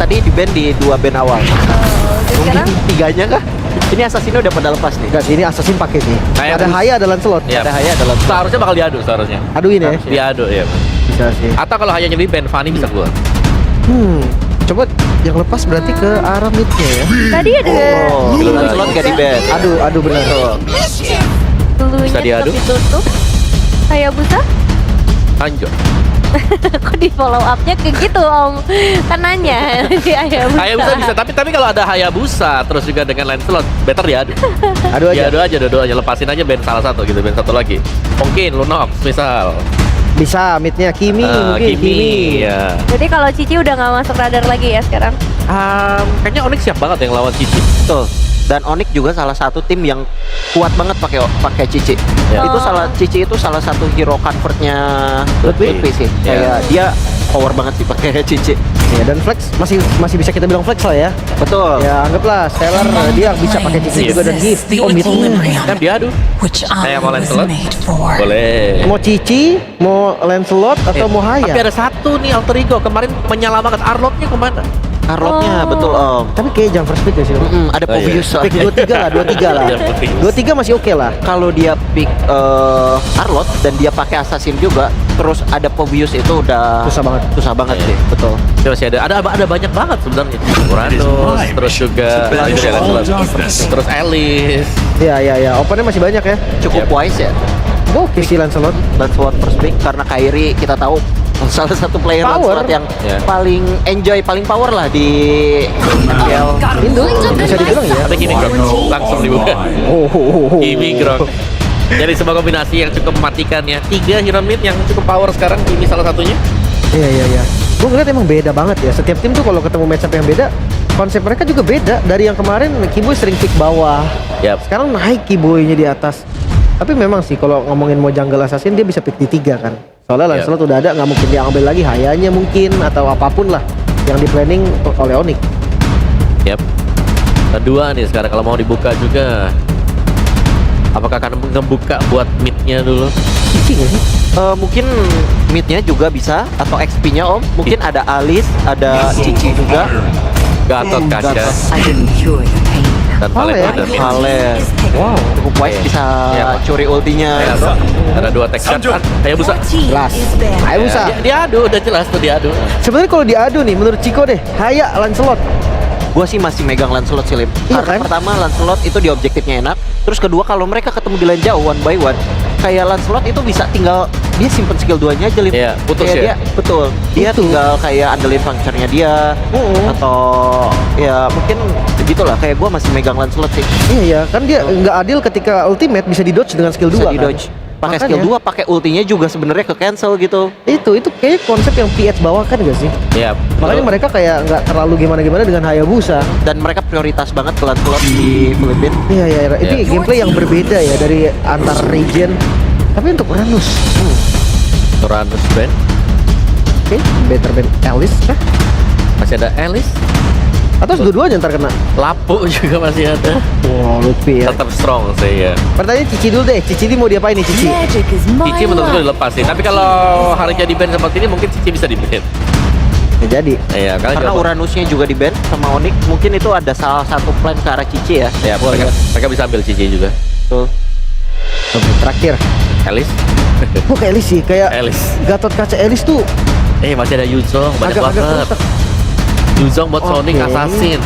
tadi di band di 2 band awal. Mungkin Sekarang 3-nya kah? Ini Assassin udah pada lepas nih. Enggak sih, ini Assassin pakai sih. Kayak Ada Haya, ada Lancelot. Iya. Ada Haya dalam Seharusnya bakal diadu seharusnya. Aduin ya. Diadu ya. Bisa sih. Atau kalau hanya di band, Fanny bisa keluar. Coba yang lepas berarti ke arah midnya ya. tadi ada Lancelot gak di band. Aduh benar. dulunya Bisa diadu? tetap ditutup. Hayabusa? Anjir. Kok di follow up-nya kayak gitu Om? Kan nanya si Hayabusa. Hayabusa bisa, tapi kalau ada Hayabusa terus juga dengan Lancelot, better diadu. Aduh aja. Diadu aja dua-duanya, lepasin aja band salah satu gitu, band satu lagi. Mungkin Lunox misal. Bisa midnya Kimi mungkin Kimi. Ya. Jadi kalau Cici udah nggak masuk radar lagi ya sekarang? Kayaknya Onyx siap banget yang lawan Cici. Betul. Dan Onyx juga salah satu tim yang kuat banget pakai Cici. Ya. Itu Cici itu salah satu hero convertnya Lutfi sih. Ya. Kayak dia power banget sih pakai Cici. Ya, dan flex masih bisa kita bilang flex lah ya. Betul. Ya anggaplah Stellar dia bisa pakai cici juga dan gift. Oh midnya. Kan diadu. Which I Kayak mau was Lancelot? made for. Boleh. Mau cici, mau Lancelot atau mau Tapi Haya. ada satu nih alter ego kemarin menyala banget. Arlotnya kemana? Carlotnya betul Om. Tapi kayak jump first pick ya sih. Ada Oh, iya. Povius Pick soalnya. 23 lah. 23 masih oke lah. Kalau dia pick Arlot dan dia pakai Assassin juga, terus ada Povius itu udah Susah banget. sih, betul. Terus masih ada banyak banget sebenarnya. Uranus, terus juga terus Alice. Ya. Opennya masih banyak ya. Cukup wise ya. Oke sih Lancelot. Lancelot first pick karena Kairi kita tahu salah satu player Power. Lancelot yang Ya. paling enjoy, paling power lah di IPL. Indo bisa dibilang ya. Tapi Kimi Grok langsung dibuka. Kimi Grok. Jadi sebuah kombinasi yang cukup mematikan ya. 3 hero mid yang cukup power sekarang, Kimi salah satunya. Iya. Gue ngeliat emang beda banget ya. Setiap tim tuh kalau ketemu matchup yang beda, konsep mereka juga beda. Dari yang kemarin Kiboy sering pick bawah. Yap. Sekarang naik Kiboy-nya di atas. Tapi memang sih kalau ngomongin mau jungle assassin dia bisa pick di 3 kan. Soalnya Lancelot udah ada, nggak mungkin dia ambil lagi Hayanya mungkin atau apapun lah yang di planning oleh Onyx. Yap. Kedua nih sekarang kalau mau dibuka juga. Apakah akan ngebuka buat midnya dulu? Cici nggak sih? Mungkin midnya juga bisa atau XP-nya Om. Mungkin ada Alice, ada Cici juga. Gatot Kaca I didn't cure your pain. dan Vale ya? Vale. Vale. Wow. Cukup wise bisa Iya. curi ultinya. Ada 2 tech shot. Ayo busa. Jelas. Ayo bisa. Dia adu, udah jelas tuh diadu. Sebenarnya kalau diadu nih menurut Ciko deh, Haya Lancelot. Gue sih masih megang Lancelot sih, Lim. Iya Karena kan? pertama Lancelot itu di objektifnya enak. Terus kedua kalau mereka ketemu di lane jauh one by one, kayak Lancelot itu bisa tinggal dia simpen skill 2-nya aja, Lim. Iya, putus Kayak ya? dia, betul. Dia Itu. tinggal kayak andelin functionnya dia atau ya mungkin begitulah. Kayak gue masih megang Lancelot sih. Iya ya, kan dia nggak adil ketika ultimate bisa di dodge dengan skill 2 Bisa kan. di dodge. Pakai Makanya. skill 2, pakai ultinya juga sebenarnya ke cancel gitu. Itu kayaknya konsep yang PH bawah kan gak sih? Iya. Makanya mereka kayak nggak terlalu gimana-gimana dengan Hayabusa. Dan mereka prioritas banget ke Lancelot di Filipina. Iya, ini Iya. gameplay yang berbeda ya dari antar region. Tapi untuk Uranus, Uranus band. oke, better ban Alice kah? Masih ada Alice. Atau dua-duanya ntar kena? Lapu juga masih ada. Wow, Lutfi ya. Tetap strong sih ya. Pertanyaan Cici dulu deh, Cici ini mau diapain nih Cici? Magic is my Cici menurut gue life. dilepas sih. Tapi kalau harga di band seperti ini mungkin Cici bisa di band. Ya jadi, Iya, Karena Uranusnya juga di ban sama Onyx, mungkin itu ada salah satu plan ke arah Cici ya. ya mereka bisa ambil Cici juga. Betul. oke, terakhir. Alice. Kok kayak Alice sih? Kayak Alice. Gatot Kaca Alice tuh Masih ada Yuzong banyak agak banget. rusak. Yuzong buat Sonic Oke. Assassin.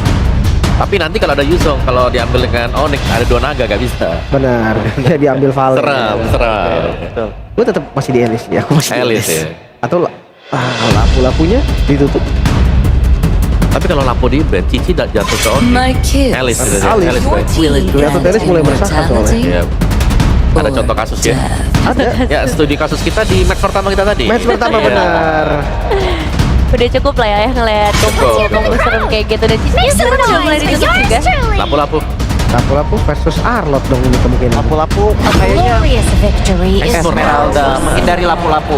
Tapi nanti kalau ada Yuzong, kalau diambil dengan Onyx ada 2 naga gak bisa. Benar, dia diambil Vale. Seram. Betul. Gue tetap masih di Alice ya, aku masih di Alice, ya. Atau lapu-lapunya ditutup. Tapi kalau lampu di band, Cici jatuh ke Onyx. My kids. Alice. Alice. Alice band. Will it Gatot grant Alice mulai meresahkan soalnya. Iya. Ada or contoh kasus ya. death? Ada. Ya, studi kasus kita di match pertama kita tadi. Match pertama Iya. benar. Udah cukup lah ya ngeliat Cukup. combo serem kayak gitu. Dan Cici sebenarnya udah mulai ditutup juga. Lapu-lapu. Lapu-lapu versus Arlot dong ini kemungkinan. Lapu-lapu kayaknya Glorious victory is Esmeralda menghindari lapu-lapu.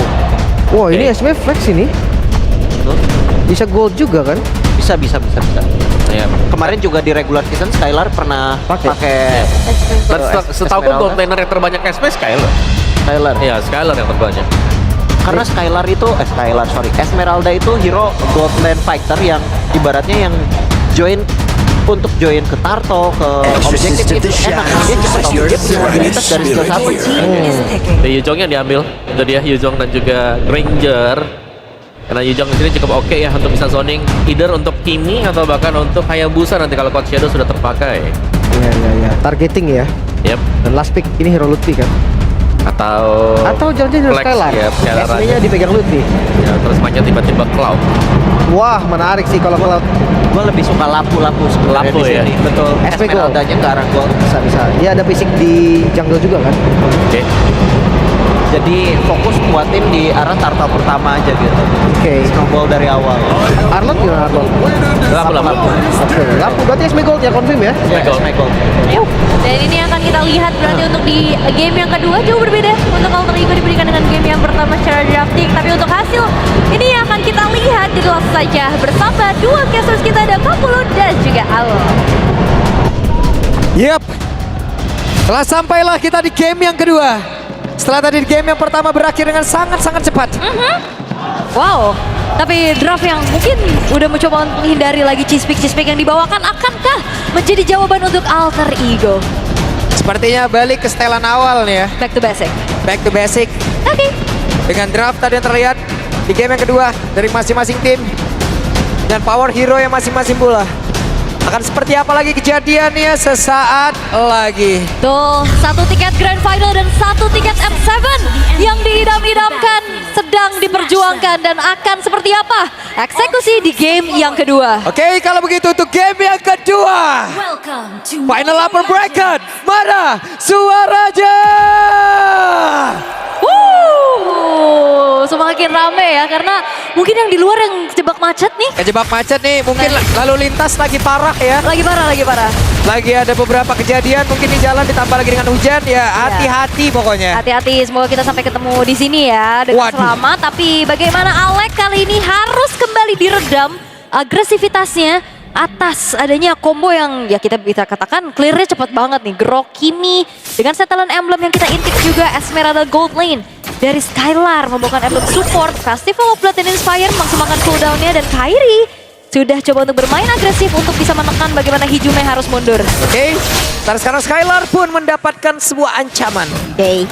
Wah ini SB flex ini. Bisa gold juga kan? Bisa. Iya. Kemarin juga di regular season Skylar pernah Pakai. pakai Dan setahu gue gold laner yang terbanyak SP Skylar. Skylar. Iya, Skylar yang terbanyak. Karena Esmeralda itu hero gold lane fighter yang ibaratnya yang untuk join ke Tarto, ke objektif itu enak. Dia cepet objektif mobilitas dari skill 1. Dari Yuzhong yang diambil. Itu dia Yuzhong dan juga Granger. Karena Yuzhong di sini cukup oke ya untuk bisa zoning either untuk Kimi atau bahkan untuk Hayabusa nanti kalau Cloud Shadow sudah terpakai. Iya. Targeting ya. Yep. Dan last pick ini hero Lutfi kan. Atau jangan-jangan hero Flex, Skylar. ya, Skylar SB-nya aja. dipegang Lutfi. Ya, terus mainnya tiba-tiba Cloud. Wah, menarik sih kalau Cloud. Gue lebih suka lapu sebenarnya Lapu di ya? sini. Betul. SP gold. Esmeraldanya ke arah gold. Bisa. Dia ada basic di jungle juga kan. Oke. Jadi fokus kuatin di arah Tarto pertama aja gitu. Oke. Snowball dari awal. Arlot gimana Arlot? Lapu. Oke, lampu berarti SB Gold ya confirm ya? Ya, Gold. Gold. Yuk. Dan ini akan kita lihat berarti untuk di game yang kedua jauh berbeda. Untuk Alter Ego diberikan dengan game yang pertama secara drafting. Tapi untuk hasil ini akan kita lihat jadi langsung saja bersama dua casters kita ada Kapulo dan juga Alo. Yep. Telah sampailah kita di game yang kedua. Setelah tadi game yang pertama berakhir dengan sangat-sangat cepat. Wow. Tapi draft yang mungkin udah mencoba untuk menghindari lagi cispik yang dibawakan akankah menjadi jawaban untuk Alter Ego? Sepertinya balik ke setelan awal nih ya. Back to basic. Back to basic. Oke. Dengan draft tadi yang terlihat di game yang kedua dari masing-masing tim. Dan power hero yang masing-masing pula. Akan seperti apa lagi kejadiannya sesaat lagi. Tuh, satu tiket Grand Final dan satu tiket M7 yang diidam-idamkan sedang diperjuangkan dan akan seperti apa eksekusi di game yang kedua. Oke, kalau begitu untuk game yang kedua. Welcome to Final upper bracket. Mana suaranya? Semakin rame ya karena mungkin yang di luar yang jebak macet nih. Kejebak macet nih, mungkin lalu lintas lagi parah ya. Lagi parah. Lagi ada beberapa kejadian mungkin di jalan ditambah lagi dengan hujan ya. Hati-hati pokoknya. Hati-hati, semoga kita sampai ketemu di sini ya dengan Waduh. selamat. Tapi bagaimana Alek kali ini harus kembali diredam agresivitasnya atas adanya combo yang ya kita bisa katakan clearnya cepat banget nih. Grok Kimi dengan setelan emblem yang kita intip juga Esmeralda Gold Lane. Dari Skylar membawakan emblem support, Festival of Blood and Inspire memaksimalkan cooldown-nya dan Kairi sudah coba untuk bermain agresif untuk bisa menekan bagaimana Hijume harus mundur. Oke, sekarang Skylar pun mendapatkan sebuah ancaman. Oke.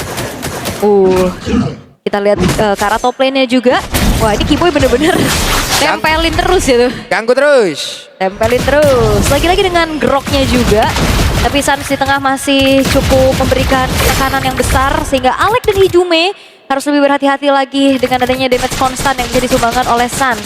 Kita lihat ke arah top lane-nya juga. Wah, ini Kiboy bener-bener tempelin terus ya tuh. Ganggu terus. Tempelin terus. Lagi-lagi dengan groknya juga. Tapi Sans di tengah masih cukup memberikan tekanan yang besar sehingga Alek dan Hijume harus lebih berhati-hati lagi dengan adanya damage konstan yang menjadi sumbangan oleh Sans.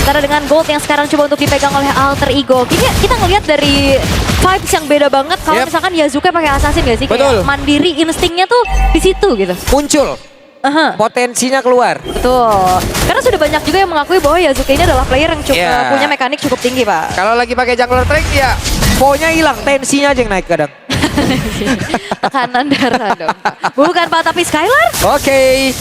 Sementara dengan gold yang sekarang coba untuk dipegang oleh Alter Ego. Kita ngelihat dari vibes yang beda banget kalau Yep. misalkan Yasuke pakai assassin gak sih? Betul. Kayak mandiri instingnya tuh di situ gitu. Muncul. Aha. Potensinya keluar. Betul. Karena sudah banyak juga yang mengakui bahwa Yasuke ini adalah player yang cukup Yeah. punya mekanik cukup tinggi, Pak. Kalau lagi pakai jungler track ya nya hilang, tensinya aja yang naik kadang. Tekanan darah dong. Bukan Pak, tapi Skylar. Oke.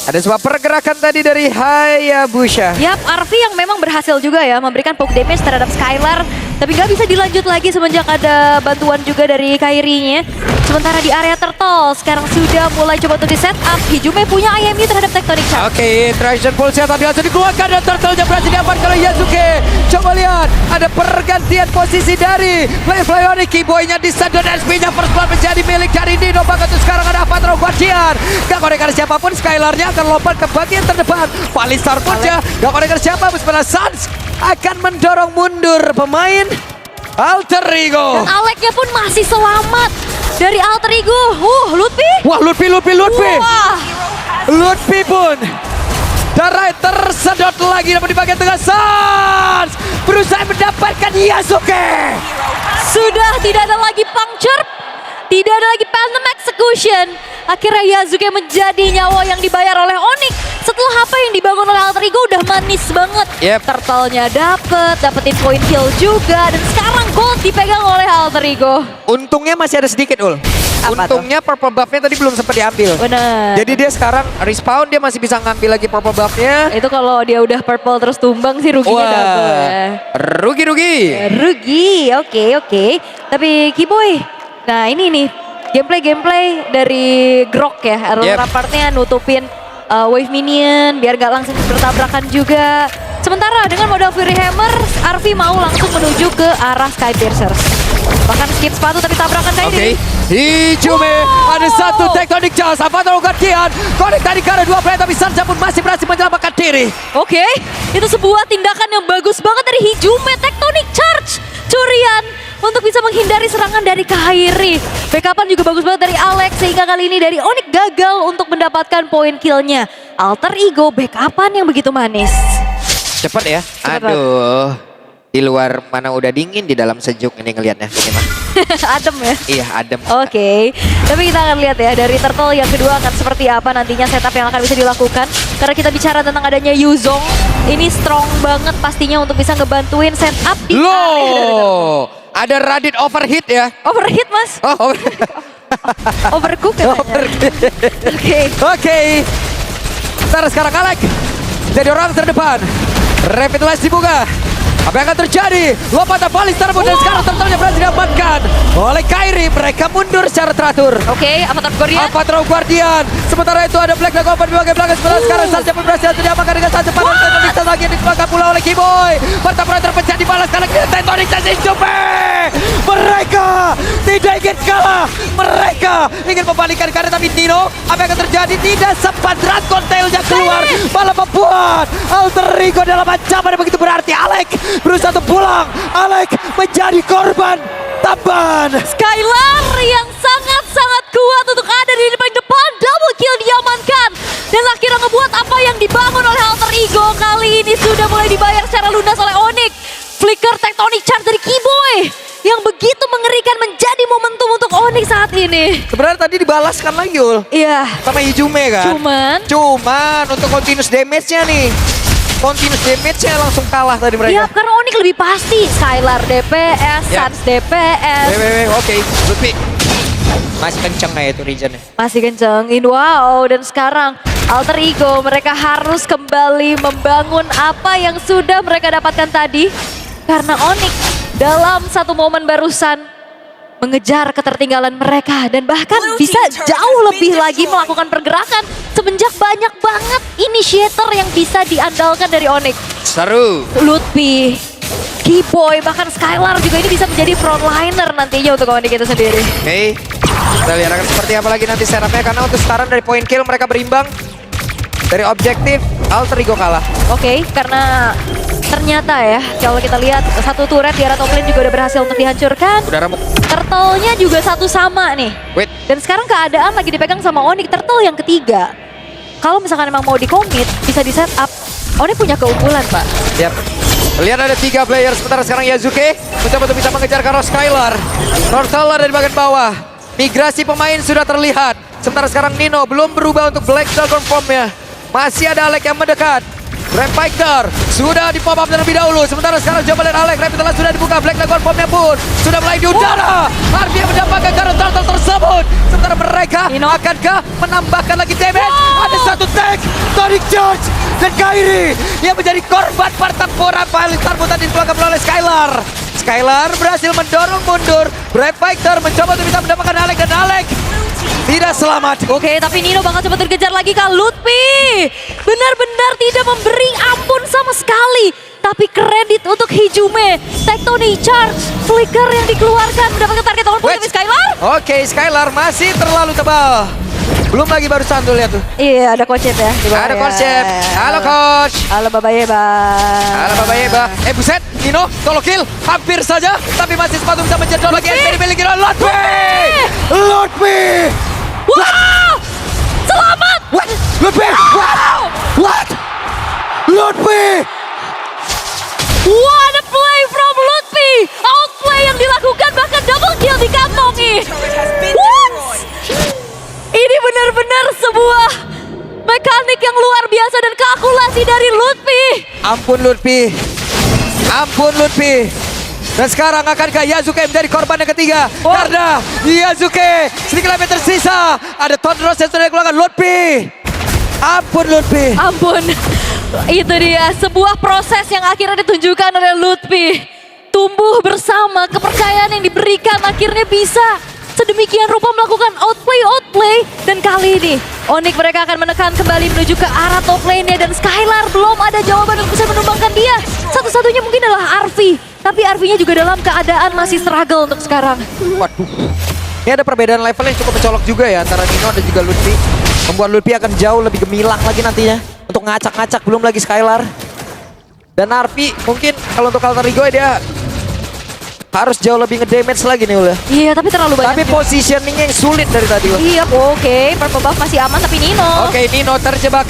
Ada sebuah pergerakan tadi dari Hayabusa. Yap, Arvi yang memang berhasil juga ya memberikan poke damage terhadap Skylar. Tapi nggak bisa dilanjut lagi semenjak ada bantuan juga dari Kairi-nya. Sementara di area turtle sekarang sudah mulai coba untuk di set up. Hijume punya IMU terhadap Tectonic Charge. Oke, Trajan Pulse tadi langsung dikeluarkan dan turtle-nya berhasil diamankan oleh Yasuke. Coba lihat, ada pergantian posisi dari Flyonic. Keyboy-nya di set dan SP-nya first blood menjadi milik dari Nino. Bahkan tuh sekarang ada Avatar Guardian. Gak konekan siapapun, Skylar-nya akan lompat ke bagian terdepan. Palistar pun ya, gak konekan siapa. Sebenarnya Sans akan mendorong mundur pemain Alter Ego. Dan Aleknya pun masih selamat dari Alter Ego. Lutfi. Wah, Lutfi. Wah. Lutfi pun darah tersedot lagi dapat di bagian tengah. Sans berusaha mendapatkan Yasuke. Sudah tidak ada lagi puncture. Tidak ada lagi Phantom Execution. Akhirnya Yasuke menjadi nyawa yang dibayar oleh Onyx. Setelah apa yang dibangun oleh Alter Ego udah manis banget. Yep. Turtle-nya dapetin point kill juga. Dan sekarang gold dipegang oleh Alter Ego. Untungnya masih ada sedikit, Ul. Apa Untungnya purple buff-nya tadi belum sempat diambil. Bener. Jadi dia sekarang respawn, dia masih bisa ngambil lagi purple buff-nya. Itu kalau dia udah purple terus tumbang sih ruginya double. Rugi-rugi. Rugi, oke. Tapi Kiboy, nah ini nih gameplay dari Grok ya. Earl Yep. Rampart-nya nutupin wave minion biar gak langsung bertabrakan juga. Sementara dengan modal Fury Hammer, Arvi mau langsung menuju ke arah Sky Piercers. Bahkan skip sepatu tapi tabrakan kayak Oke, ini. Hijume ada satu Tectonic Charge. Avatar Guardian connect tadi ke arah 2 player tapi Sansa pun masih berhasil menyelamatkan diri. Oke, itu sebuah tindakan yang bagus banget dari Hijume. Tectonic Charge curian untuk bisa menghindari serangan dari Kairi. Backupan juga bagus banget dari Alex sehingga kali ini dari Onyx gagal untuk mendapatkan poin killnya. Alter Ego backupan yang begitu manis. Cepet ya. Cepet Aduh. Di luar mana udah dingin, di dalam sejuk ini ngelihatnya. Ini mah. Adem ya. Iya, adem. Oke, tapi kita akan lihat ya dari Turtle yang kedua akan seperti apa nantinya setup yang akan bisa dilakukan. Karena kita bicara tentang adanya Yuzong, ini strong banget pastinya untuk bisa ngebantuin setup di area dari Turtle. Loh, ada Radit overheat ya. Overheat mas, Oh, overcook katanya. Oke, Oke. Ntar sekarang Alek jadi orang terdepan. Revitalize dibuka. Apa yang akan terjadi? Lompatan Valis terbun dan sekarang Turtle-nya berhasil didapatkan oleh Kairi. Mereka mundur secara teratur. oke, Avatar Guardian. Avatar Guardian. Sementara itu ada Black Dragon di bagian belakang. Sementara sekarang Sansa pun berhasil diamankan dengan Sansa pada Tectonic Charge lagi dikembangkan pula oleh Kiboy. Pertempuran terpecah dibalas kali ini Tectonic Charge Hijume. Mereka tidak ingin kalah. Mereka ingin membalikkan karena tapi Nino, apa yang akan terjadi? Tidak sempat Dragon Tail-nya keluar. Malah membuat Alter Ego dalam ancaman yang begitu berarti. Alek berusaha untuk pulang. Alek menjadi korban tambahan. Skylar yang sangat-sangat kuat untuk ada di paling depan. Double kill diamankan. Dan akhirnya ngebuat apa yang dibangun oleh Alter Ego kali ini sudah mulai dibayar secara lunas oleh Onyx. Flicker Tectonic Charge dari Kiboy yang begitu mengerikan menjadi momentum untuk Onyx saat ini. Sebenarnya tadi dibalaskan lagi Ul Iya, sama Hijume kan. cuman untuk continuous damage-nya nih. Continuous damage-nya langsung kalah tadi mereka. iya karena Onyx lebih pasti. Skylar DPS, Ya. Sans DPS. Oke. Lutfi. Masih kenceng ya itu regionnya. Masih kencengin, wow. Dan sekarang Alter Ego mereka harus kembali membangun apa yang sudah mereka dapatkan tadi. Karena Onyx dalam satu momen barusan mengejar ketertinggalan mereka. Dan bahkan bisa jauh lebih lagi melakukan pergerakan. Semenjak banyak banget initiator yang bisa diandalkan dari Onyx. Seru. Lutfi, Kiboy, bahkan Skylar juga ini bisa menjadi frontliner nantinya untuk Onyx itu sendiri. Oke. Kita lihat akan seperti apa lagi nanti setupnya. Karena untuk sekarang dari point kill mereka berimbang. Dari objektif Alter Ego kalah. Oke, karena ternyata ya kalau kita lihat satu turret di arah top lane juga udah berhasil untuk dihancurkan. Udah remuk. Turtle-nya juga satu sama nih. Wait. Dan sekarang keadaan lagi dipegang sama Onyx. Turtle yang ketiga. Kalau misalkan emang mau di-commit, bisa di-setup. Onyx punya keunggulan, Pak. Yap. Lihat ada 3 player. Sementara sekarang Yazuke mencoba untuk bisa mengejar Karo Skylar. Turtle ada di bagian bawah. Migrasi pemain sudah terlihat. Sementara sekarang Nino belum berubah untuk Black Dragon Form-nya. Masih ada Alek yang mendekat. Rampfighter sudah di pop up terlebih dahulu. Sementara sekarang coba lihat Alek. Rampfighter sudah dibuka. Black Dragon Form-nya pun sudah mulai di udara. Army yang mendapatkan Turtle tersebut. Sementara mereka Nino. akankah menambahkan lagi damage? Ada satu tank. Tonic Charge dan Kairi yang menjadi korban pertempuran paling terbutan dikeluarkan oleh Skylar. Skylar berhasil mendorong mundur. Rampfighter mencoba untuk bisa mendapatkan Alek dan Alek tidak selamat. Oke, tapi Nino bakal coba terkejar lagi Kak Lutfi. Benar-benar tidak memberi ampun sama sekali. Tapi kredit untuk Hijume. Tectonic Charge, Flicker yang dikeluarkan mendapatkan target on point Wait. dari Skylar. Oke, Skylar masih terlalu tebal. Belum lagi barusan tuh lihat tuh. Iya, ada konsep ya. di bawah Ada ya. konsep. Halo coach. Halo Baba Yeba. Halo Bapak Yeba. Buset, Nino, solo kill. Hampir saja. Tapi masih sepatu bisa menjedot lagi. Esperi milik Nino. Lutfi. Wow! Selamat! What? Lutfi. What? Lutfi. What a play from Lutfi! Outplay yang dilakukan bahkan double kill dikantongi. What? Ini benar-benar sebuah mekanik yang luar biasa dan kalkulasi dari Lutfi. Ampun Lutfi. Ampun Lutfi. Dan sekarang akankah Yazuke menjadi korban yang ketiga? Oh. Karena Yazuke sedikit lebih tersisa. Ada Tondros yang sudah dikeluarkan. Lutfi. Ampun Lutfi. Ampun, itu dia sebuah proses yang akhirnya ditunjukkan oleh Lutfi. Tumbuh bersama, kepercayaan yang diberikan akhirnya bisa sedemikian rupa melakukan outplay. Dan kali ini Onyx mereka akan menekan kembali menuju ke arah top lane-nya. Dan Skylar belum ada jawaban yang bisa menumbangkan dia. Satu-satunya mungkin adalah Arvi. Tapi Arvi-nya juga dalam keadaan masih struggle untuk sekarang. Waduh. Ini ada perbedaan level yang cukup mencolok juga ya antara Nino dan juga Lutfi. Membuat Lutfi akan jauh lebih gemilang lagi nantinya. Untuk ngacak-ngacak, belum lagi Skylar. Dan Arvi mungkin kalau untuk Alter Ego dia harus jauh lebih ngedamage lagi nih Ul ya. Iya, tapi terlalu banyak. Tapi positioning yang sulit dari tadi Ul. Iya, oke. Purple buff masih aman, tapi Nino. Oke, Nino terjebak.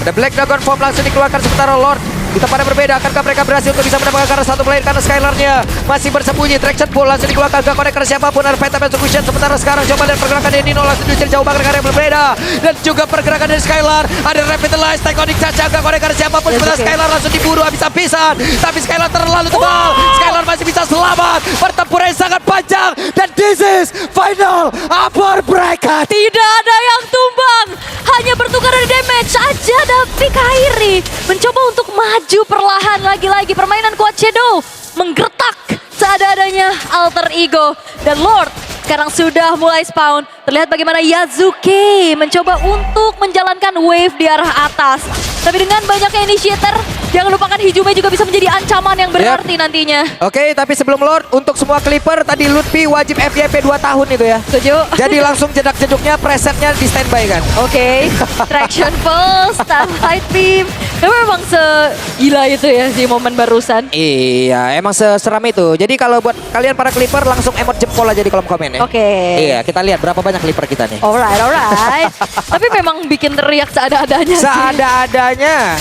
Ada Black Dragon Form langsung dikeluarkan sementara Lord. Kita pada berbeda, akankah mereka berhasil untuk bisa mendapatkan karena satu player karena Skylarnya masih bersembunyi. Traction Pull langsung dikeluarkan, gak connect ke siapapun. Ada Phantom Execution sementara sekarang coba lihat pergerakan dari Nino langsung diusir jauh banget dengan yang berbeda. Dan juga pergerakan dari Skylar. Ada Revitalize, Tectonic Charge, gak connect ke siapapun. Sementara Skylar langsung diburu habis-habisan. Tapi Skylar terlalu tebal. Skylar masih bisa selamat. Pertempuran yang sangat panjang. Dan this is final Upper Bracket. Tidak ada yang tumbang, hanya bertukar dari damage aja. Tapi Kairi mencoba untuk maju perlahan. Lagi-lagi permainan Quad Shadow menggertak seadanya Alter Ego. Dan Lord sekarang sudah mulai spawn. Terlihat bagaimana Yazuke mencoba untuk menjalankan wave di arah atas. Tapi dengan banyaknya initiator, jangan lupakan Hijume juga bisa menjadi ancaman yang berarti nantinya. Oke, tapi sebelum Lord, untuk semua Clipper tadi Lutfi wajib FYP 2 tahun itu ya. Setuju? Jadi langsung jedak-jeduknya presetnya di standby kan. Oke, Traction Pulse, Starlight Beam. Memang segila itu ya si momen barusan. Iya, emang seseram itu. Jadi kalau buat kalian para Clipper langsung emot jempol aja di kolom komen ya. Oke. Iya, kita lihat berapa banyak Clipper kita nih. Alright. Tapi memang bikin teriak seadanya sih.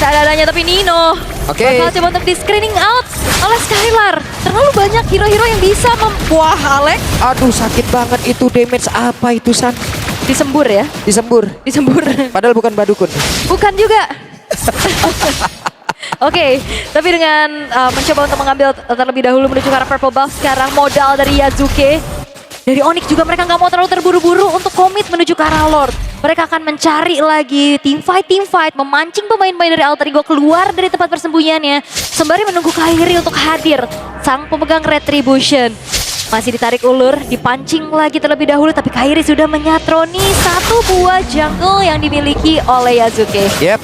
Seadanya, tapi Nino bakal coba untuk di screening out oleh Skylar. Terlalu banyak hero-hero yang bisa Wah, Alex. Aduh, sakit banget itu damage apa itu San? Disembur ya? Disembur. Padahal bukan badukun. Bukan juga. Oke, tapi dengan mencoba untuk mengambil terlebih dahulu menuju ke arah purple buff sekarang modal dari Yazuke. Dari Onyx juga mereka nggak mau terlalu terburu-buru untuk komit menuju ke arah Lord. Mereka akan mencari lagi team fight, memancing pemain-pemain dari Alter Ego keluar dari tempat persembunyiannya. Sembari menunggu Kairi untuk hadir, sang pemegang Retribution. Masih ditarik ulur, dipancing lagi terlebih dahulu, tapi Kairi sudah menyatroni satu buah jungle yang dimiliki oleh Yazuke. Yep.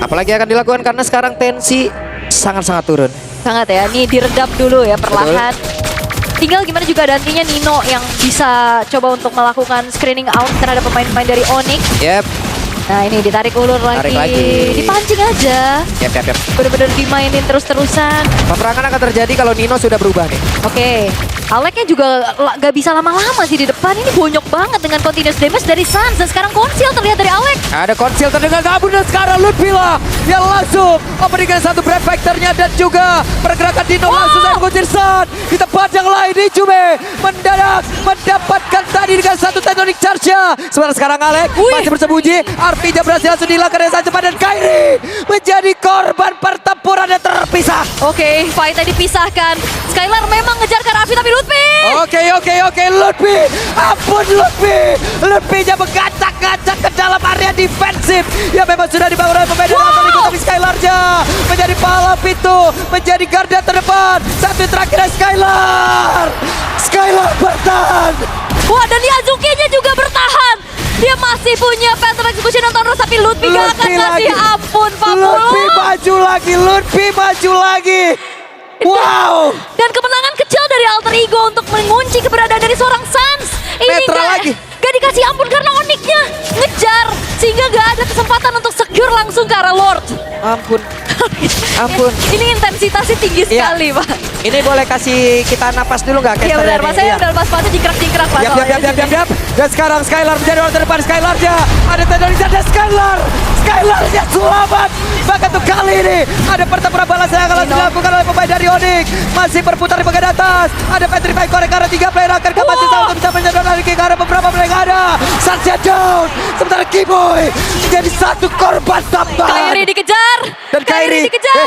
Apalagi akan dilakukan karena sekarang tensi sangat-sangat turun. Sangat ya, ini diredam dulu ya perlahan. Tinggal gimana juga nantinya Nino yang bisa coba untuk melakukan screening out terhadap pemain-pemain dari Onyx. Yep. Nah ini ditarik ulur lagi. Dipancing aja. Yep. Bener-bener dimainin terus-terusan. Peperangan akan terjadi kalau Nino sudah berubah nih. Oke. Aleknya juga gak bisa lama-lama sih di depan. Ini bonyok banget dengan continuous damage dari Sans. Dan sekarang konsil terlihat dari Alek. Ada konsil terdengar kabur dan sekarang Ludmilla yang langsung memberikan satu Breath Factor-nya dan juga pergerakan Dino langsung saya mengusir San. Di tempat yang lain Hijume mendadak mendapatkan tadi dengan satu Tectonic Charge-nya. Sementara sekarang Alek masih bersembunyi. Arvinya berhasil langsung dihilangkan dengan sangat cepat dan Kairi menjadi korban pertempuran yang terpisah. Oke, fight-nya dipisahkan. Skylar memang ngejar ke Arvi tapi Lutfi. Oke, Lutfi. Ampun Lutfi. Lutfinya mengacak-ngacak ke dalam area defensif. Ya memang sudah dibangun oleh pemain dari Alter Ego, tapi Skylar-nya menjadi pahala pintu, menjadi garda terdepan. Satu terakhir Skylar. Skylar bertahan. Wah, dan Yazuki-nya juga bertahan. Dia masih punya Phantom Execution dan Thunderous, tapi Lutfi gak akan ngasih ampun, Lutfi maju lagi. Wow. Dan kemenangan kecil dari Alter Ego untuk mengunci keberadaan dari seorang Sans. Ini gak dikasih ampun karena Onyx-nya ngejar. Sehingga gak ada kesempatan untuk secure langsung ke arah Lord. Ampun. Ini intensitasnya tinggi sekali, Pak. Ini boleh kasih kita napas dulu nggak? Iya benar, Pak. Saya udah lepas sepatu jingkrak-jingkrak, Pak. Yap. Dan sekarang Skylar menjadi orang terdepan. Skylar-nya ada Tectonic dan Skylar-nya selamat. Bahkan untuk kali ini ada pertempuran balas yang akan dilakukan oleh pemain dari Onyx. Masih berputar di bagian atas. Ada Petrify Korek karena 3 player akan masih sama untuk bisa menyedot lagi karena beberapa player yang ada. Sansya down. Sementara Kiboy menjadi satu korban tambahan. Kairi dikejar. Dan Kairi dikejar.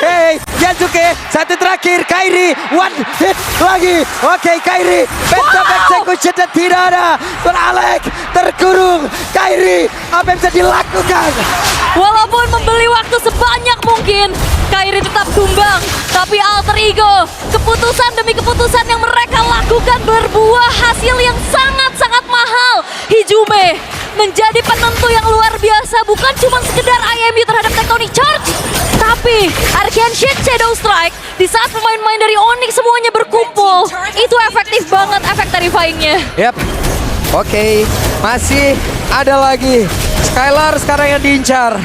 Yazuke satu terakhir. Kairi, one hit lagi. Oke, Kairi, back-to-back execution dan tidak ada. Tuan Alek terkurung. Kairi, apa yang bisa dilakukan? Walaupun membeli waktu sebanyak mungkin, Kairi tetap tumbang. Tapi Alter Ego, keputusan demi keputusan yang mereka lakukan berbuah hasil yang sangat-sangat mahal. Hijume menjadi penentu yang luar biasa, bukan cuma sekedar IMU terhadap Tectonic Charge, tapi Arcane Shield, Shadow Strike. Di saat pemain-pemain dari Onyx semuanya berkumpul, itu efektif banget efek terrifying-nya. Yap. Oke, masih ada lagi. Skylar sekarang yang diincar.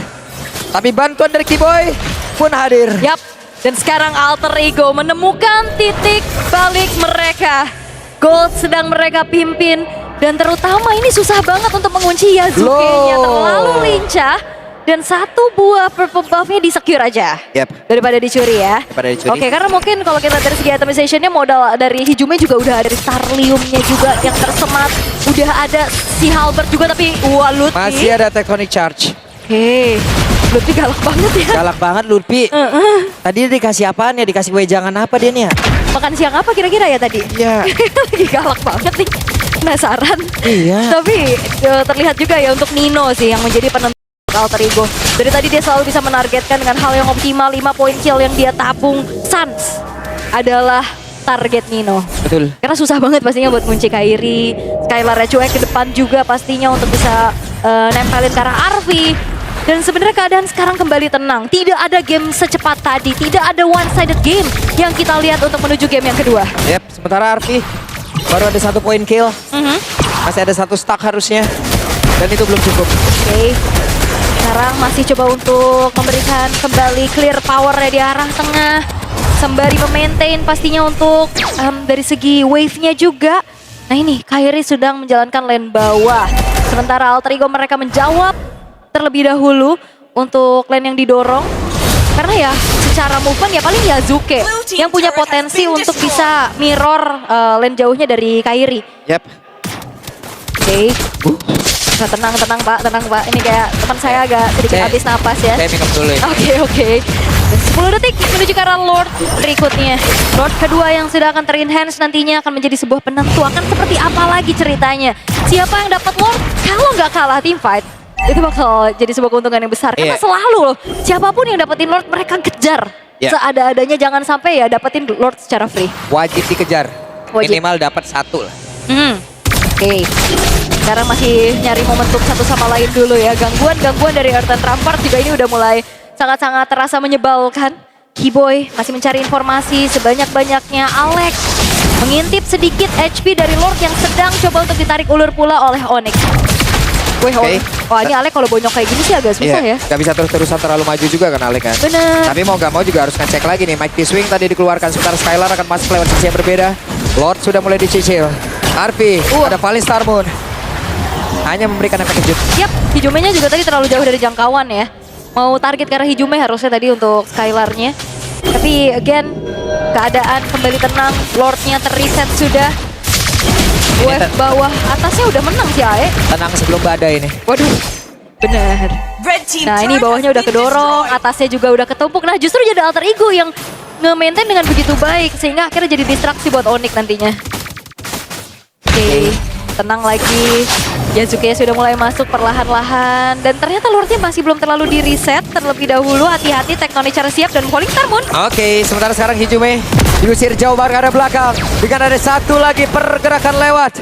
Tapi bantuan dari Kiboy pun hadir. Yap, dan sekarang Alter Ego menemukan titik balik mereka. Gold sedang mereka pimpin, dan terutama ini susah banget untuk mengunci Yasuke-nya, Loh. terlalu lincah. Dan satu buah purple buff-nya di-secure aja. Yap. Daripada dicuri ya. Daripada dicuri. Oke, karena mungkin kalau kita dari segi itemization-nya modal dari Hijume juga udah ada, dari Starlium-nya juga yang tersemat. Udah ada si Halberd juga, tapi Lutfi. Masih ada Tectonic Charge. Oke, Lutfi galak banget ya. Galak banget Lutfi. Tadi dia dikasih apaan ya? Dikasih wejangan apa dia nih ya? Makan siang apa kira-kira ya tadi? Iya. Lagi galak banget nih. Penasaran. Iya. Tapi terlihat juga ya untuk Nino sih yang menjadi penentu Alter Ego. Dari tadi dia selalu bisa menargetkan dengan hal yang optimal. 5 poin kill yang dia tabung. Sans adalah target Nino. Betul. Karena susah banget pastinya buat ngunci Kairi. Skylar cuek ke depan juga pastinya untuk bisa nempelin ke arah Arvi. Dan sebenarnya keadaan sekarang kembali tenang. Tidak ada game secepat tadi. Tidak ada one-sided game yang kita lihat untuk menuju game yang kedua. Yap, sementara Arvi baru ada 1 poin kill. Masih ada 1 stack harusnya. Dan itu belum cukup. Oke. Sekarang masih coba untuk memberikan kembali clear power di arah tengah. Sembari memaintain pastinya untuk dari segi wave-nya juga. Nah ini, Kairi sedang menjalankan lane bawah. Sementara Alter Ego mereka menjawab terlebih dahulu untuk lane yang didorong. Karena ya secara movement ya paling Yasuke yang punya potensi untuk bisa mirror lane jauhnya dari Kairi. Yap. Oke. Nah, tenang Pak, tenang Pak. Ini kayak teman saya agak sedikit Saya- habis napas ya. Saya minum dulu ya. Oke. Dan 10 detik menuju ke arah Lord berikutnya. Lord kedua yang sudah akan ter-enhance nantinya akan menjadi sebuah penentu. Akan seperti apa lagi ceritanya? Siapa yang dapat Lord? Kalau nggak kalah team fight, itu bakal jadi sebuah keuntungan yang besar. Karena Iya. selalu loh, siapapun yang dapetin Lord mereka kejar. Iya. Seada-adanya, jangan sampai ya dapetin Lord secara free. Wajib dikejar. Wajib. Minimal dapat 1 lah. Oke. Sekarang masih nyari momentum satu sama lain dulu ya. Gangguan dari Earthen Rampart juga ini udah mulai sangat-sangat terasa menyebalkan. Kiboy masih mencari informasi sebanyak-banyaknya. Alex mengintip sedikit HP dari Lord yang sedang coba untuk ditarik ulur pula oleh Onyx. Wih, Oke. wah ini Alex kalau bonyok kayak gini sih agak susah ya. Gak bisa terus-terusan terlalu maju juga kan Alek kan. Bener. Tapi mau gak mau juga harus ngecek lagi nih. Mike T-Swing tadi dikeluarkan. Sementara Skylar akan masuk lewat sisi yang berbeda. Lord sudah mulai dicicil. Arpi, ada Fallen Star Moon. Hanya memberikan efek kejut. Yap, Hijumenya juga tadi terlalu jauh dari jangkauan ya. Mau target ke arah Hijume harusnya tadi untuk Skylar-nya. Tapi again, keadaan kembali tenang. Lord-nya terreset sudah. Wave bawah atasnya udah menang sih Ae. Tenang sebelum badai ini. Waduh, benar. Nah ini bawahnya udah kedorong, atasnya juga udah ketumpuk. Nah justru jadi Alter Ego yang nge-maintain dengan begitu baik. Sehingga akhirnya jadi distraksi buat Onyx nantinya. Oke, tenang lagi. Yasuke sudah mulai masuk perlahan-lahan. Dan ternyata Lordnya masih belum terlalu di-reset. Terlebih dahulu hati-hati Tectonic Charge siap dan Falling Star Moon. Oke, sementara sekarang Hijume diusir jauh banget ke arah belakang. Dengan ada 1 lagi pergerakan lewat.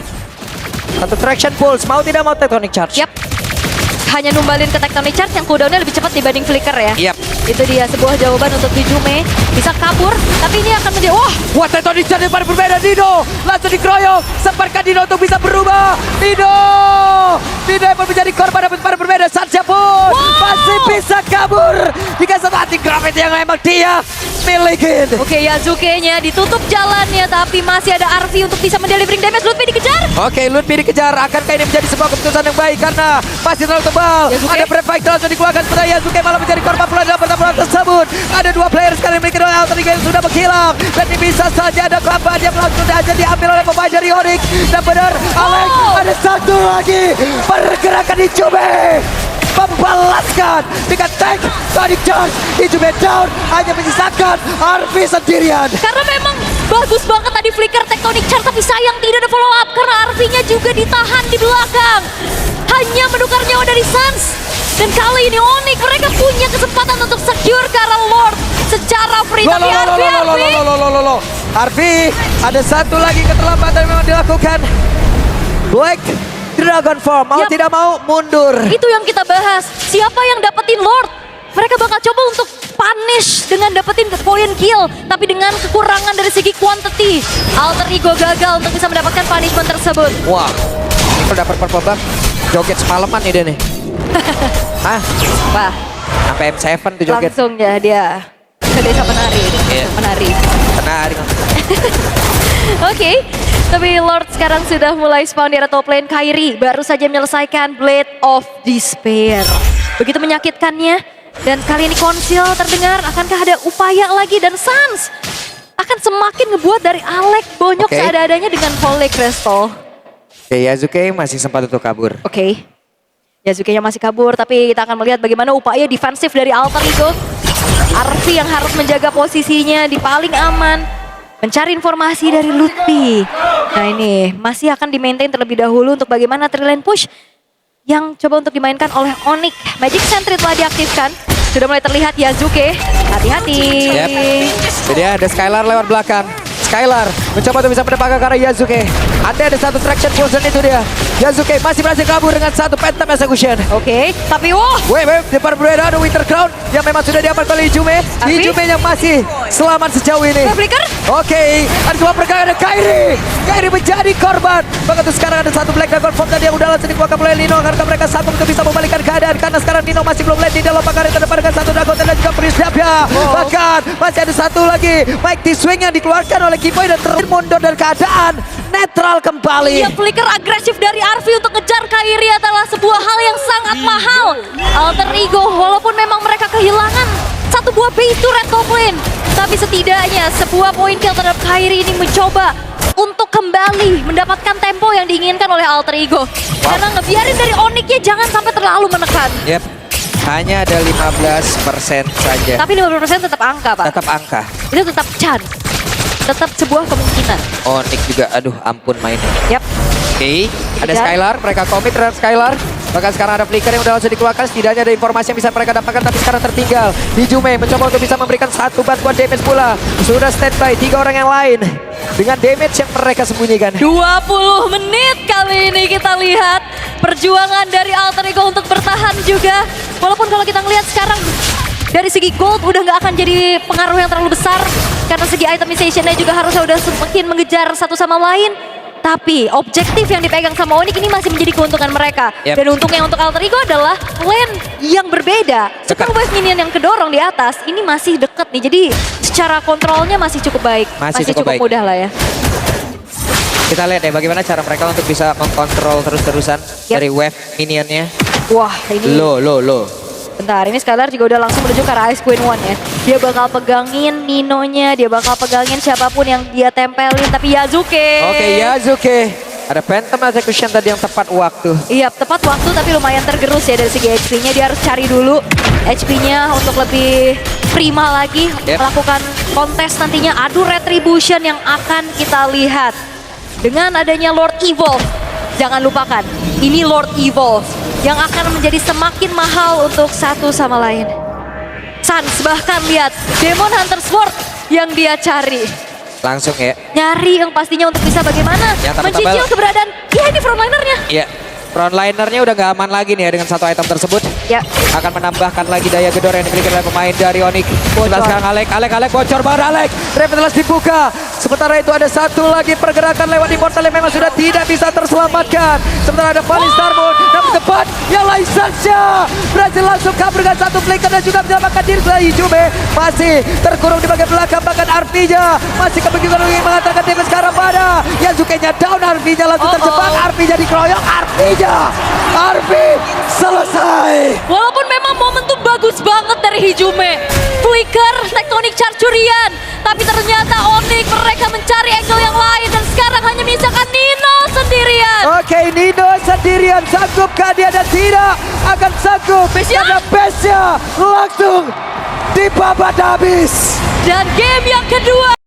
1 traction pulse, mau tidak mau Tectonic Charge. Yap. Hanya numbalin ke Tectonic Charge yang cooldownnya lebih cepat dibanding Flicker ya. Yap. Itu dia sebuah jawaban untuk Hijume. Bisa kabur, tapi ini akan menjadi... Wah, Wah, Tectonic Charge yang berbeda. Dino langsung dikeroyok. Sempatkan Dino untuk bisa berubah. Dino yang menjadi korban dapat para berbeda. Satya pun masih bisa kabur. Jika satu hati gravity yang memang dia milikin. oke Yasuke-nya ditutup jalannya, tapi masih ada Arvi untuk bisa mendelivering damage. Lutfi dikejar. Oke, Lutfi dikejar. Akankah ini menjadi sebuah keputusan yang baik? Karena masih terlalu tebal. Yasuke. Ada Brave Fighter langsung dikeluarkan. Sementara Yasuke malah menjadi korban pula dalam pertempuran tersebut. Ada 2 player sekali yang memiliki Alter Ego yang sudah menghilang. Dan ini bisa saja ada korban yang langsung saja diambil oleh pemain dari Onyx. Dan benar, Alex ada 1 lagi. Pergerakan di Hijume. dibalaskan dengan tank Sonic Charge. Ijume down, hanya menyisakan Arfi sendirian. Karena memang bagus banget tadi flicker Tectonic Charge, tapi sayang tidak ada follow up karena Arfi-nya juga ditahan di belakang. Hanya menukar nyawa dari Suns. Dan kali ini Onyx mereka punya kesempatan untuk secure ke arah Lord secara free. Tapi Arfi, ada satu lagi keterlambatan yang memang dilakukan. Black Dragon Form, mau Yap. tidak mau mundur. Itu yang kita bahas. Siapa yang dapetin Lord? Mereka bakal coba untuk punish dengan dapetin poin kill. Tapi dengan kekurangan dari segi quantity. Alter Ego gagal untuk bisa mendapatkan punishment tersebut. Wah, ini kalau dapat purple buff, joget semalaman nih dia nih. Hah? Wah, Sampai M7 tuh joget. langsung ya dia ke desa penari. Iya. Penari. Penari. Oke, tapi Lord sekarang sudah mulai spawn di area top lane. Kairi baru saja menyelesaikan Blade of Despair. Begitu menyakitkannya. Dan kali ini Konsil terdengar, akankah ada upaya lagi? Dan Suns akan semakin ngebuat dari Alec bonyok Oke. seada-adanya dengan Holy Crystal. Oke, Yasuke masih sempat untuk kabur. Oke, Yasuke yang masih kabur, tapi kita akan melihat bagaimana upaya defensif dari Alter Ego. Arfi yang harus menjaga posisinya di paling aman. Mencari informasi dari Lutfi. Nah ini masih akan di-maintain terlebih dahulu untuk bagaimana tri-lane push yang coba untuk dimainkan oleh Onyx. Magic Sentry telah diaktifkan. Sudah mulai terlihat Yasuke. Hati-hati. Yap. Jadi ada Skylar lewat belakang. Skylar mencoba untuk bisa mendapatkan ke arah Yasuke. Ada satu traction potion itu dia. Yasuke masih berhasil kabur dengan satu Phantom Execution. Oke, tapi Wait, depan beredar ada Winter Crown yang memang sudah diamankan oleh Ijume. Tapi- Ijume yang masih selamat sejauh ini. Flicker. Oke, ada sebuah pergerakan ada Kairi. Kairi menjadi korban. Bahkan tuh sekarang ada satu Black Dragon Form tadi yang udah langsung dikeluarkan oleh Nino. Karena mereka sanggup untuk bisa membalikkan keadaan. Karena sekarang Nino masih belum land di dalam bakaran terdepan dengan satu Dragon dan juga Prisdapia. Bahkan masih ada satu lagi Mighty Swing yang dikeluarkan oleh Kiboy dan termundur dari keadaan netral kembali. ya flicker agresif dari Arfi untuk ngejar Kairi adalah sebuah hal yang sangat mahal. Alter Ego walaupun memang mereka kehilangan satu buah base to red top lane. Tapi setidaknya sebuah poin kill terhadap Kairi ini mencoba untuk kembali mendapatkan tempo yang diinginkan oleh Alter Ego. Karena ngebiarin dari Onyx-nya jangan sampai terlalu menekan. Yep, hanya ada 15% saja. Tapi 50% tetap angka, Pak. Tetap angka. Itu tetap chance. Tetap sebuah kemungkinan. Onyx juga, aduh ampun mainnya. Yap. Oke, ada Kejar. Skylar, mereka komit terhadap Skylar. Bahkan sekarang ada Flicker yang udah langsung dikeluarkan, setidaknya ada informasi yang bisa mereka dapatkan, tapi sekarang tertinggal. Ijume mencoba untuk bisa memberikan satu bantuan damage pula. Sudah standby 3 orang yang lain dengan damage yang mereka sembunyikan. 20 menit kali ini kita lihat perjuangan dari Alter Ego untuk bertahan juga. Walaupun kalau kita ngelihat sekarang dari segi gold udah nggak akan jadi pengaruh yang terlalu besar. Karena segi itemization-nya juga harusnya udah semakin mengejar satu sama lain. Tapi objektif yang dipegang sama Onyx ini masih menjadi keuntungan mereka. Yep. Dan untungnya untuk Alter Ego adalah lane yang berbeda. Super Dekat. Wave Minion yang kedorong di atas ini masih deket nih. Jadi secara kontrolnya masih cukup baik. Masih cukup baik. mudah lah ya. Kita lihat ya bagaimana cara mereka untuk bisa mengkontrol terus-terusan Yep. dari wave minionnya. Wah ini... Low. Bentar, ini Skylar juga udah langsung menuju ke arah Ice Queen 1 ya. Dia bakal pegangin Nino-nya, dia bakal pegangin siapapun yang dia tempelin. Tapi Yasuke. Oke, Yasuke. Ada Phantom Execution tadi yang tepat waktu. Iya, tepat waktu tapi lumayan tergerus ya dari segi HP-nya. Dia harus cari dulu HP-nya untuk lebih prima lagi. Yep. Melakukan kontes nantinya adu retribution yang akan kita lihat. Dengan adanya Lord Evolve, jangan lupakan, ini Lord Evolve yang akan menjadi semakin mahal untuk satu sama lain. Suns bahkan lihat Demon Hunter Sword yang dia cari. Langsung ya. Nyari yang pastinya untuk bisa bagaimana Yang tapi mencicil tabel. keberadaan. Ya ini frontlinernya. Iya. Frontlinernya udah gak aman lagi nih ya dengan satu item tersebut. Ya. Akan menambahkan lagi daya gedor yang dimiliki oleh pemain dari Onyx. Sebelah sekarang Alek bocor banget Alek. Revitalize dibuka. Sementara itu ada satu lagi pergerakan lewat Immortal yang memang sudah tidak bisa terselamatkan. Sementara ada Falling Starmoon. Namun tepat yang lain saja. Berhasil langsung kabur dengan satu flicker dan juga menyelamatkan diri dari Ijume. Masih terkurung di bagian belakang. Bahkan Arfi-nya masih kebingungan ingin mengantarkan damage sekarang pada Yasuke-nya down. Arfi-nya langsung terjebak. Arfi-nya dikeroyok. Arfi selesai. Walaupun Walaupun memang momentum bagus banget dari Hijume. Flicker, Tectonic Charge curian. Tapi ternyata Onyx mereka mencari angle yang lain. Dan sekarang hanya menyisakan Nino sendirian. Oke, Nino sendirian, sanggupkah dia dan tidak akan sanggup karena base-nya langsung dibabat habis. Dan game yang kedua